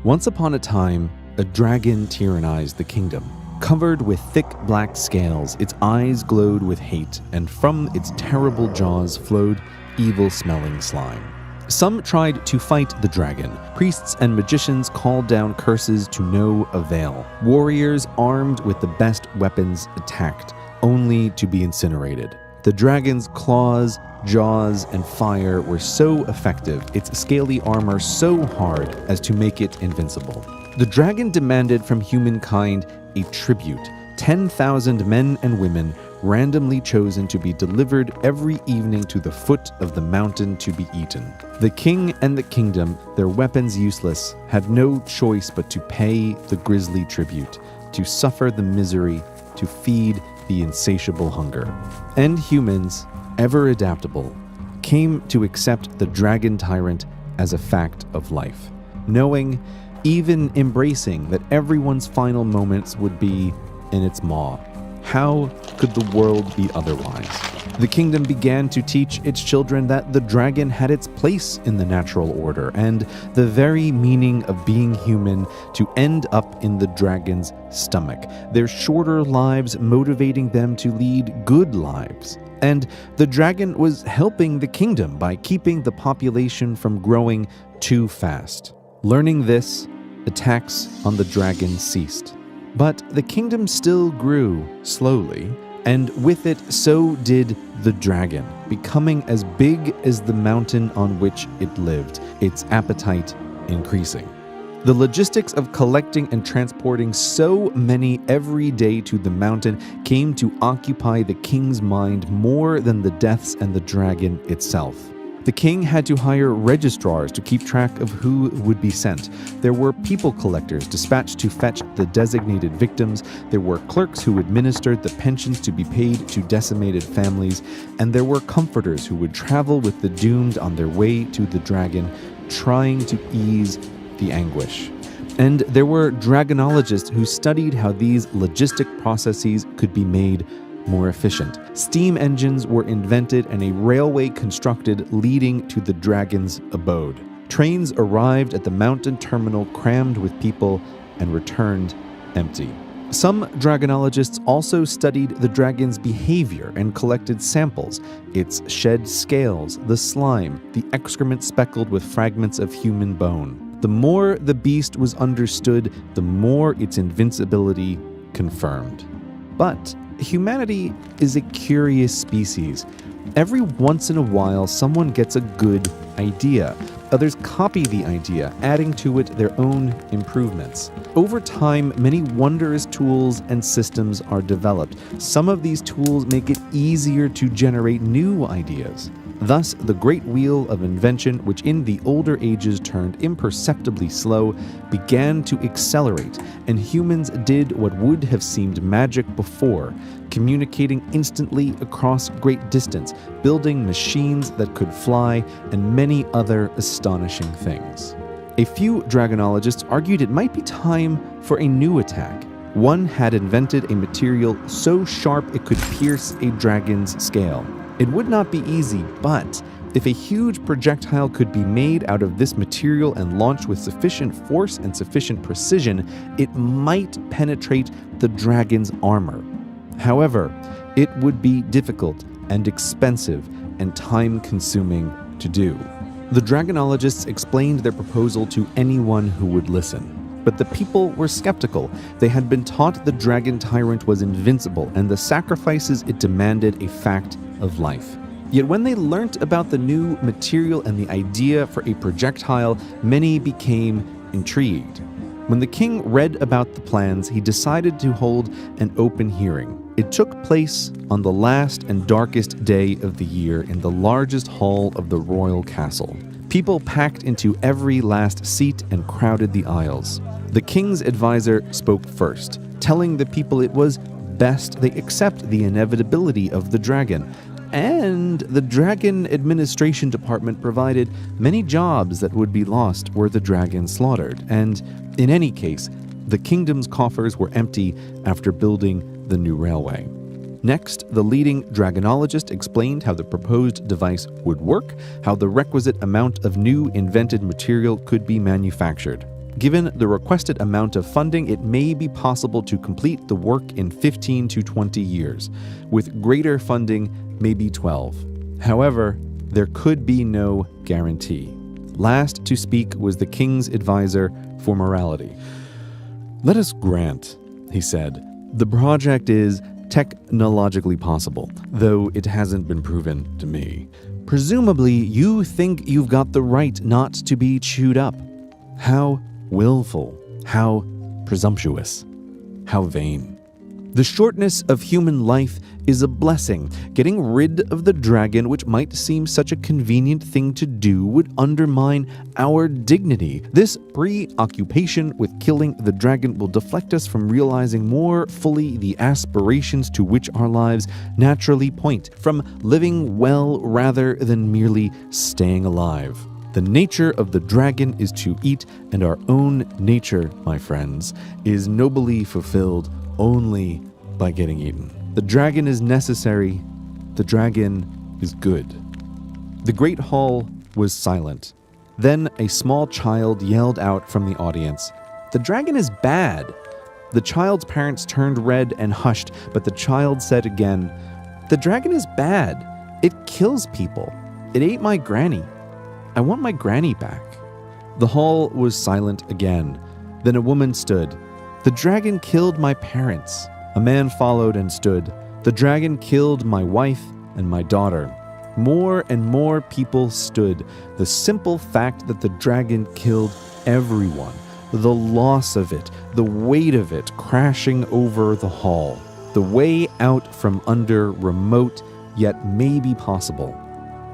Once upon a time, a dragon tyrannized the kingdom. Covered with thick black scales, its eyes glowed with hate, and from its terrible jaws flowed evil-smelling slime. Some tried to fight the dragon. Priests and magicians called down curses to no avail. Warriors armed with the best weapons attacked, only to be incinerated. The dragon's claws, jaws, and fire were so effective, its scaly armor so hard as to make it invincible. The dragon demanded from humankind a tribute, 10,000 men and women randomly chosen to be delivered every evening to the foot of the mountain to be eaten. The king and the kingdom, their weapons useless, had no choice but to pay the grisly tribute, to suffer the misery, to feed the insatiable hunger. And humans, ever adaptable, came to accept the dragon tyrant as a fact of life, knowing, even embracing, that everyone's final moments would be in its maw. How could the world be otherwise? The kingdom began to teach its children that the dragon had its place in the natural order, and the very meaning of being human to end up in the dragon's stomach, their shorter lives motivating them to lead good lives. And the dragon was helping the kingdom by keeping the population from growing too fast. Learning this, attacks on the dragon ceased. But the kingdom still grew slowly, and with it so did the dragon, becoming as big as the mountain on which it lived, its appetite increasing. The logistics of collecting and transporting so many every day to the mountain came to occupy the king's mind more than the deaths and the dragon itself. The king had to hire registrars to keep track of who would be sent. There were people collectors dispatched to fetch the designated victims. There were clerks who administered the pensions to be paid to decimated families. And there were comforters who would travel with the doomed on their way to the dragon, trying to ease the anguish. And there were dragonologists who studied how these logistic processes could be made more efficient. Steam engines were invented and a railway constructed leading to the dragon's abode. Trains arrived at the mountain terminal crammed with people and returned empty. Some dragonologists also studied the dragon's behavior and collected samples, its shed scales, the slime, the excrement speckled with fragments of human bone. The more the beast was understood, the more its invincibility confirmed. But humanity is a curious species. Every once in a while, someone gets a good idea. Others copy the idea, adding to it their own improvements. Over time, many wondrous tools and systems are developed. Some of these tools make it easier to generate new ideas. Thus, the great wheel of invention, which in the older ages turned imperceptibly slow, began to accelerate, and humans did what would have seemed magic before, communicating instantly across great distance, building machines that could fly, and many other astonishing things. A few dragonologists argued it might be time for a new attack. One had invented a material so sharp it could pierce a dragon's scale. It would not be easy, but if a huge projectile could be made out of this material and launched with sufficient force and sufficient precision, it might penetrate the dragon's armor. However, it would be difficult and expensive and time-consuming to do. The dragonologists explained their proposal to anyone who would listen. But the people were skeptical. They had been taught the dragon tyrant was invincible and the sacrifices it demanded a fact of life. Yet when they learnt about the new material and the idea for a projectile, many became intrigued. When the king read about the plans, he decided to hold an open hearing. It took place on the last and darkest day of the year in the largest hall of the royal castle. People packed into every last seat and crowded the aisles. The king's advisor spoke first, telling the people it was best they accept the inevitability of the dragon. And the Dragon Administration Department provided many jobs that would be lost were the dragon slaughtered. And in any case, the kingdom's coffers were empty after building the new railway. Next, the leading dragonologist explained how the proposed device would work, how the requisite amount of new invented material could be manufactured. Given the requested amount of funding, it may be possible to complete the work in 15 to 20 years. With greater funding, maybe 12. However, there could be no guarantee. Last to speak was the king's advisor for morality. "Let us grant," he said, "the project is technologically possible, though it hasn't been proven to me. Presumably, you think you've got the right not to be chewed up. How willful, how presumptuous, how vain. The shortness of human life is a blessing. Getting rid of the dragon, which might seem such a convenient thing to do, would undermine our dignity. This preoccupation with killing the dragon will deflect us from realizing more fully the aspirations to which our lives naturally point, from living well rather than merely staying alive. The nature of the dragon is to eat, and our own nature, my friends, is nobly fulfilled only by getting eaten. The dragon is necessary. The dragon is good." The great hall was silent. Then a small child yelled out from the audience, "The dragon is bad." The child's parents turned red and hushed, but the child said again, "The dragon is bad. It kills people. It ate my granny. I want my granny back." The hall was silent again. Then a woman stood. "The dragon killed my parents." A man followed and stood. "The dragon killed my wife and my daughter." More and more people stood. The simple fact that the dragon killed everyone, the loss of it, the weight of it crashing over the hall, the way out from under remote yet maybe possible.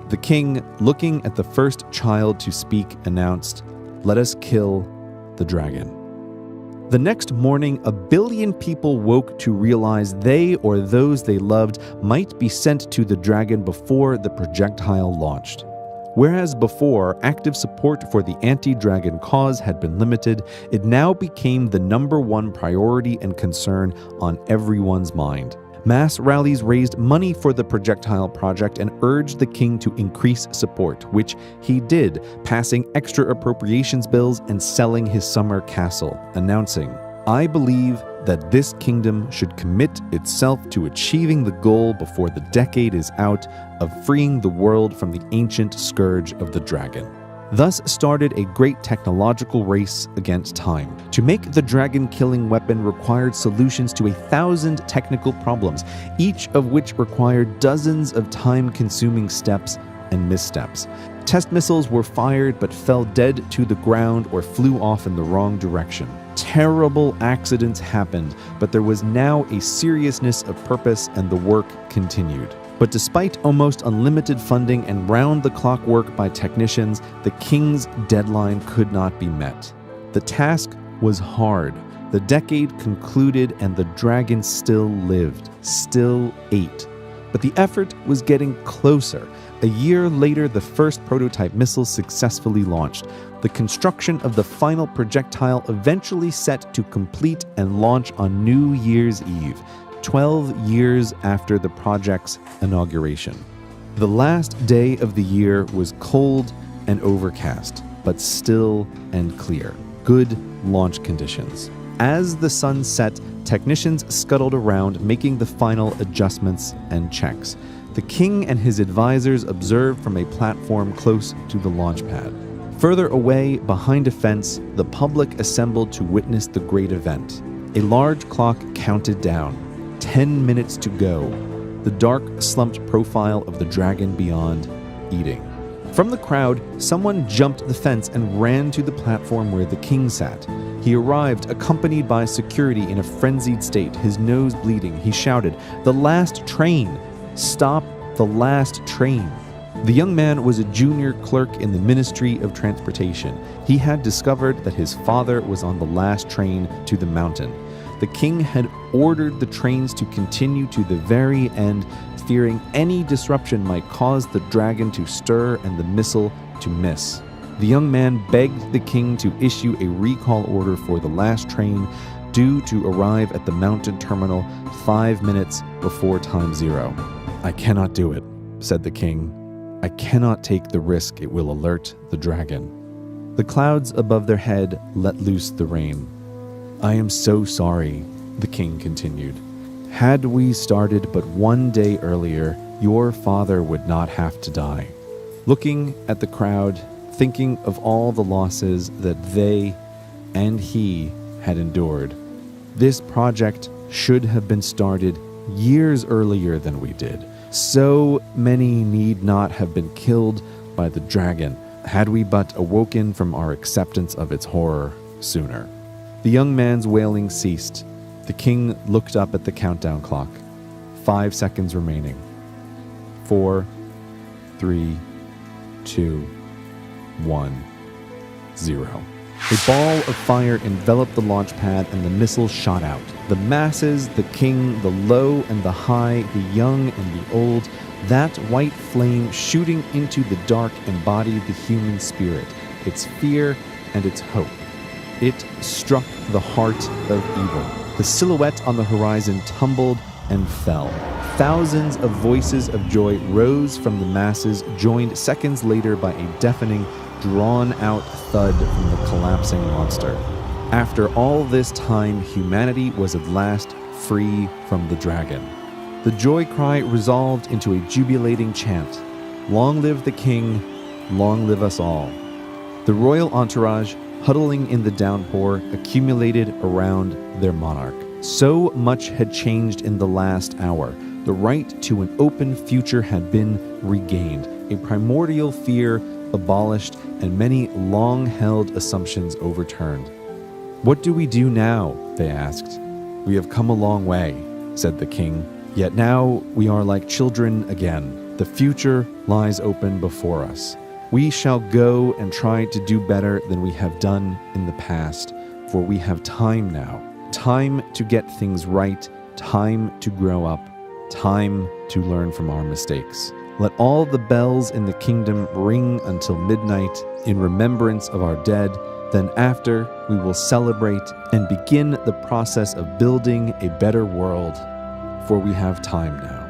The king, looking at the first child to speak, announced, "Let us kill the dragon." The next morning, 1 billion people woke to realize they or those they loved might be sent to the dragon before the projectile launched. Whereas before, active support for the anti-dragon cause had been limited, it now became the #1 priority and concern on everyone's mind. Mass rallies raised money for the projectile project and urged the king to increase support, which he did, passing extra appropriations bills and selling his summer castle, announcing, "I believe that this kingdom should commit itself to achieving the goal before the decade is out of freeing the world from the ancient scourge of the dragon." Thus started a great technological race against time. To make the dragon-killing weapon required solutions to 1,000 technical problems, each of which required dozens of time-consuming steps and missteps. Test missiles were fired but fell dead to the ground or flew off in the wrong direction. Terrible accidents happened, but there was now a seriousness of purpose and the work continued. But despite almost unlimited funding and round-the-clock work by technicians, the king's deadline could not be met. The task was hard. The decade concluded and the dragon still lived, still ate. But the effort was getting closer. A year later, the first prototype missile successfully launched. The construction of the final projectile eventually set to complete and launch on New Year's Eve, 12 years after the project's inauguration. The last day of the year was cold and overcast, but still and clear. Good launch conditions. As the sun set, technicians scuttled around making the final adjustments and checks. The king and his advisors observed from a platform close to the launch pad. Further away, behind a fence, the public assembled to witness the great event. A large clock counted down. 10 minutes to go. The dark, slumped profile of the dragon beyond, eating. From the crowd, someone jumped the fence and ran to the platform where the king sat. He arrived, accompanied by security in a frenzied state, his nose bleeding. He shouted, "The last train! Stop the last train!" The young man was a junior clerk in the Ministry of Transportation. He had discovered that his father was on the last train to the mountain. The king had ordered the trains to continue to the very end, fearing any disruption might cause the dragon to stir and the missile to miss. The young man begged the king to issue a recall order for the last train, due to arrive at the mountain terminal 5 minutes before time zero. "I cannot do it," said the king. "I cannot take the risk it will alert the dragon." The clouds above their head let loose the rain. "I am so sorry," the king continued. "Had we started but one day earlier, your father would not have to die." Looking at the crowd, thinking of all the losses that they and he had endured, this project should have been started years earlier than we did. So many need not have been killed by the dragon had we but awoken from our acceptance of its horror sooner. The young man's wailing ceased. The king looked up at the countdown clock. 5 seconds remaining. 4, 3, 2, 1, 0. A ball of fire enveloped the launch pad and the missile shot out. The masses, the king, the low and the high, the young and the old, that white flame shooting into the dark embodied the human spirit, its fear and its hope. It struck the heart of evil. The silhouette on the horizon tumbled and fell. Thousands of voices of joy rose from the masses, joined seconds later by a deafening, drawn-out thud from the collapsing monster. After all this time, humanity was at last free from the dragon. The joy cry resolved into a jubilating chant. Long live the king, long live us all. The royal entourage, huddling in the downpour, accumulated around their monarch. So much had changed in the last hour. The right to an open future had been regained, a primordial fear abolished, and many long-held assumptions overturned. "What do we do now?" they asked. "We have come a long way," said the king. "Yet now we are like children again. The future lies open before us. We shall go and try to do better than we have done in the past, for we have time now. Time to get things right, time to grow up, time to learn from our mistakes. Let all the bells in the kingdom ring until midnight in remembrance of our dead. Then after, we will celebrate and begin the process of building a better world, for we have time now."